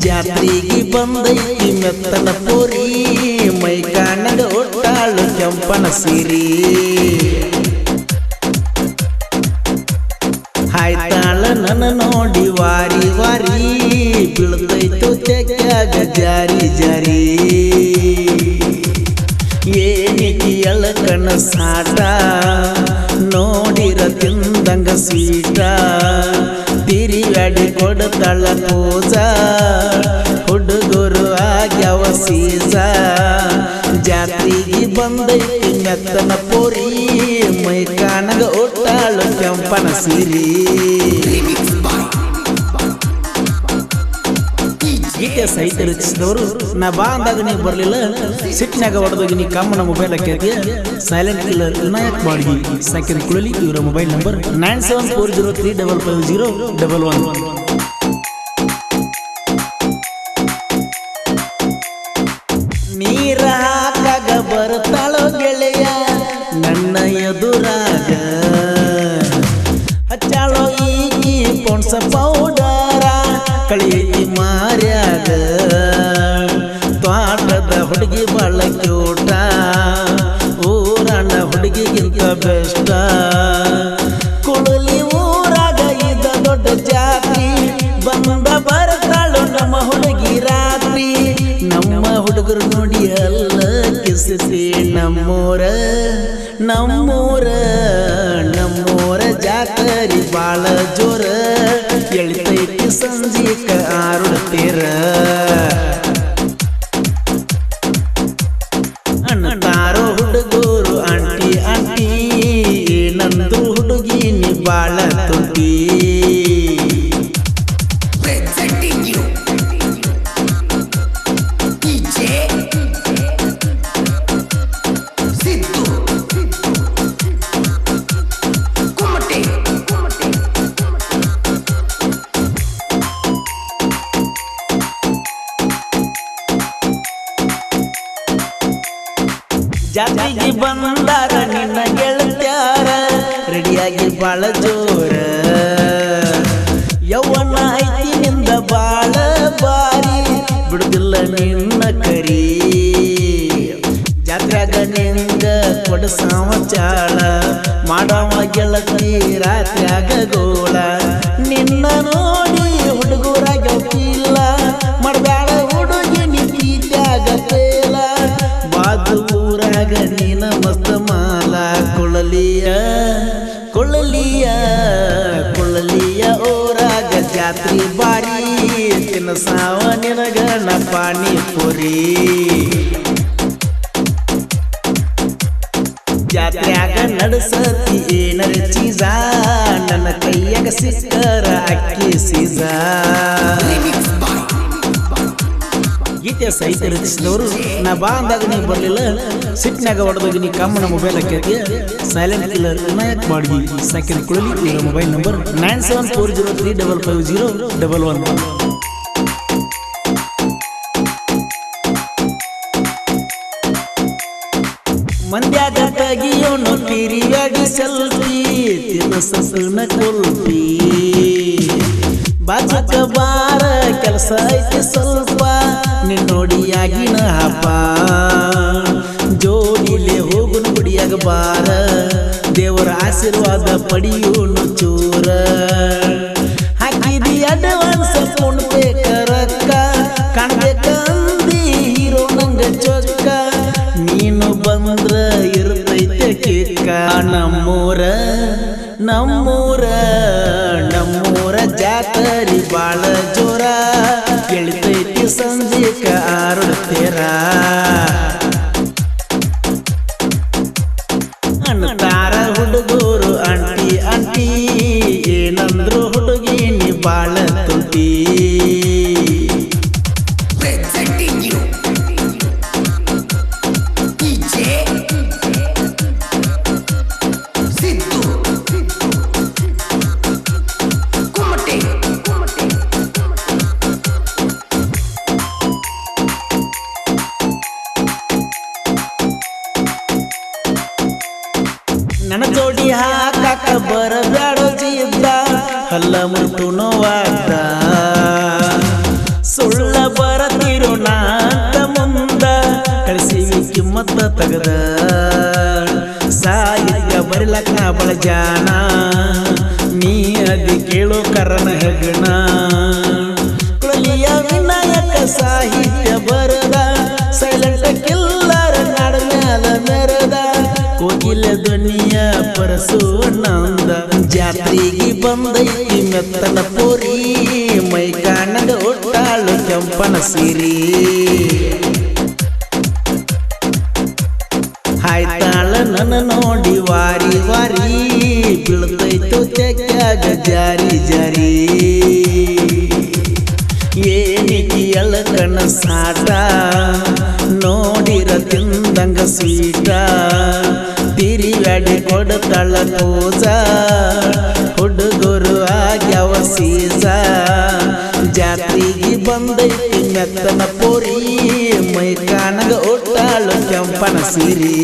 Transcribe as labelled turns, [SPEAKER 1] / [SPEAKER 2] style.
[SPEAKER 1] ಜಾತ್ರೆಗೆ ಬಂದೈತಿ ಮೆತ್ತನ ಪೋರಿ ಮೈ ಕಾಣದ ಒಟ್ಟಾಳು ಕೆಂಪನ ಸೀರಿ ಹಾಯ್ತಾಳ ನನ್ನ ನೋಡಿ ವಾರಿ ವಾರಿ ಬೀಳ್ತೈತು ತೆಗ್ಯಾಗ ಜಾರಿ ಜಾರಿ ಏನಿಗೆ ಎಳಕಣ ಸಾಟ ನೋಡಿರ ತಿಂದಂಗ ಸ್ವೀಟ ತಿರಿಗಾಡಿ ಕೊಡ್ತಾಳ ಪೂಜ ಹುಡುಗರು ಆಗ್ಯಾವ ಸೀಜ ಜಾತ್ರೆಗೆ ಬಂದೈತಿ ಮೆತ್ತನ ಪೋರಿ ಮೈ ಕಾಣಗ ಒಟ್ಟಾಳು ಕೆಂಪನ ಸೀರಿ ಗೀತೆ ಸಾಹಿತ್ಯ ರಚಿಸಿದವರು ನಾ ಬಾ ಅಂದಾಗ ನೀವು ಬರಲಿಲ್ಲ ಸಿಟ್ನಾಗ ಹೊಡೆದೋಗಿ ನೀ ಕಮ್ಮನ ಮೊಬೈಲ್ ಹಾಕಿದ್ಯಾ ಸೈಲೆಂಟ್ ಕಿಲ್ಲರ್ ವಿನಾಯಕ್ ಬಾಡ್ಗಿ ಸೆಕೆಂಡ್ ಕುಳಲಿ ಇವರ ಮೊಬೈಲ್ ನಂಬರ್ 97405011 ನೀರ ಹಾಕಾಗ ಬರ್ತಾಳೋ ಗೆಳೆಯ ನನ್ನ ಎದುರಾಗ ಹಚ್ಚಾಳೋ ಈಗಿ ಪೊಣ್ಸ ಪೌಡರ ಕಳಿಯೈತಿ ಮಾರ್ಯಾಗ ತ್ವಾಟದ ಹುಡುಗಿ ಬಾಳ ಕ್ಯೂಟ ಊರಣ್ಣ ಹುಡುಗಿಗಿಂತ ಬೆಷ್ಟ ಕುಳಲಿ ಊರಾಗ ಇದ್ದ ದೊಡ್ಡ ಜಾತ್ರಿ ಬಂದ ಬರ್ತಾಳು ನಮ್ಮ ಹುಡುಗಿ ರಾತ್ರಿ ನಮ್ಮ ಹುಡುಗರು ನೋಡಿ ಅಲ್ಲ ಕಿಸಿಸಿ ನಮ್ಮೂರ ಜಾತ್ರಿ ಬಾಳ ಜೋರ ಎಳಿತೈತಿ ಸಂಜೀಕ ಆರುಡ್ತೀರ ಅಣ್ಣತಾರೋ ಹುಡುಗರು ಆಂಟಿ ಆಂಟಿ ನಂದು ಹುಡುಗಿ ನೀ ಬಾಳ ತುಂಟಿ ಜಾತ್ರೆಗೆ ಬಂದಾರ ನಿನ್ನ ಗೆಳತ್ಯಾರ ರೆಡಿಯಾಗಿ ಬಾಳ ಜೋರ ಯೌವನ ಐತಿ ನಿಂದ ಬಾಳ ಬಾರಿ ಬಿಡುದಿಲ್ಲ ನಿನ್ನ ಕರಿ ಜಾತ್ರೆಗ ನಿಂಗ ಕೊಡಸಾವ ಚಾಳ ಮಾಡವ ಗೆಳತಿ ರಾತ್ರ್ಯಾಗ ಗೋಳ ನಿನ್ನ ನೋಡಿ ಹುಡುಗರಾಗ ಇಲ್ಲ ಮಾಡಬ್ಯಾಳ ಹುಡುಗಿ ನೀತ್ಯಾಗ ತೇಲ ಬಾದು ಊರಾಗ ನೀನ ಮಸ್ತ ಮಾಲ ಕೊಳ್ಳಲಿಯ ಊರಾಗ ಜಾತ್ರೆ ಬಾರಿ ತಿನ್ನಸಾವ ನಿನಗಣ ಪಾನಿಪುರಿ ಜಾತ್ರ್ಯಾಗ ನಡೆಸತಿ ಏನರ ಚೀಜ ನನ್ನ ಕೈಯಾಗ ಸಿಕ್ಕರ ಅಕ್ಕಿ ಸೀಜ ಗೀತೆ ಸಾಹಿತ್ಯ ರಚಿಸಿದವರು ನಾ ಬಾ ಅಂದಾಗ ನೀವು ಬರಲಿಲ್ಲ ಸಿಟ್ನಾಗ ಹೊಡೆದೋಗಿ ನೀ ಕಮ್ಮನ ಮೊಬೈಲ್ ಹಾಕಿದ್ಯಾ ಸೈಲೆಂಟ್ ಕಿಲ್ಲರ್ ವಿನಾಯಕ್ ಬಾಡ್ಗಿ ಸೆಕೆಂಡ್ ಕುಳಲಿ ಇವರ ಮೊಬೈಲ್ ನಂಬರ್ 9740355011 ಮಂದ್ಯಾಗ ತೆಗಿಯೋನು ತಿರಿಯಾಗಿ ಸೆಲ್ಫಿ ತಿನ್ನಸನ ಕುಲ್ಪಿ ಬಾಜಕ ಬಾರ ಕೆಲಸ ಐತಿ ಸ್ವಲ್ಪ ನಿನ್ನೋಡಿಯಾಗಿನ ಹಬ್ಬ ಜೋಡಿಲೆ ಹೋಗುನು ಗುಡಿಯಾಗ ಬಾರ ದೇವರ ಆಶೀರ್ವಾದ ಪಡಿಯೋನು ಚೂರ ಹಾಕಿದಿ ಅಡ್ವಾನ್ಸ್ ಫೋನ್ ಪೇ ರೊಕ್ಕ ಕಾಣ್ಬೇಕಂದಿ ಹೀರೋ ನಂಗ ಚೊಕ್ಕ ನೀನು ಬಂದ್ರ ಇರ್ತೈತೆ ಕೇಕ ನಮ್ಮೂರ ಜಾತ್ರೆ ಬಾಳ ಜೋರ ಎಳಿತೈತಿ ಸಂಜೀಕ ಆರುಡ್ತೀರ ಅಣ್ಣತಾರ ಹುಡುಗರು ಆಂಟಿ ಆಂಟಿ ಏನಂದ್ರು ಹುಡುಗಿ ನೀ ಬಾಳ ತುಂಟಿ ನನ್ನ ಜೋಡಿ ಹಾಕಾಕ ಬರಬ್ಯಾಡೋ ಜಿದ್ದ ಹಲ್ಲ ಮುಟ್ಟು ನೋವಾಗ್ದ ಸುಳ್ಳ ತಗದ ಸಾಹಿತ್ಯ ಬರಿಲಕ್ಕ ನಾ ಬಳ ಜಾನ ನೀ ಅದಿ ಕೇಳೋ ಕರನ ಹೆಗಣ ಕುಳಲಿಯ ವಿನಾಯಕ ಸಾಹಿತ್ಯ ಬರದ ಸೈಲೆಂಟ್ ಕಿಲ್ಲರ ನಾಡ ಮ್ಯಾಲ ಮೆರದ ಕೋಗಿಲ ಧ್ವನಿಯ ಪರಸು ನಂದ ಜಾತ್ರೆಗೆ ಬಂದೈತಿ ಮೆತ್ತನ ಪೋರಿ ಮೈ ಕಾಣದ ಒಟ್ಟಾಳು ಕೆಂಪನ ಸಿರಿ ಹಾಯ್ತಾಳ ನನ್ನ ನೋಡಿ ವಾರಿ ವಾರಿ ಬೀಳ್ತೈತು ತೆಕ್ಕಾಗ ಜಾರಿ ಜಾರಿ ಏನಿಗೆ ಎಳಕಣ ಸಾಟ ನೋಡಿರ ತಿಂದಂಗ ಸ್ವೀಟ ತಿರಿವ್ಯಾಡಿ ಕೊಡತಾಳ ಪೂಜ ಹುಡುಗರು ಆಗ್ಯಾವ ಸೀಸ ಜಾತ್ರೆಗೆ ಬಂದೈತಿ ಮೆತ್ತನ ಪೋರಿ ಮೈ ಕಾಣಗ ಒಟ್ಟಾಳು ಕೆಂಪನ ಸಿರಿ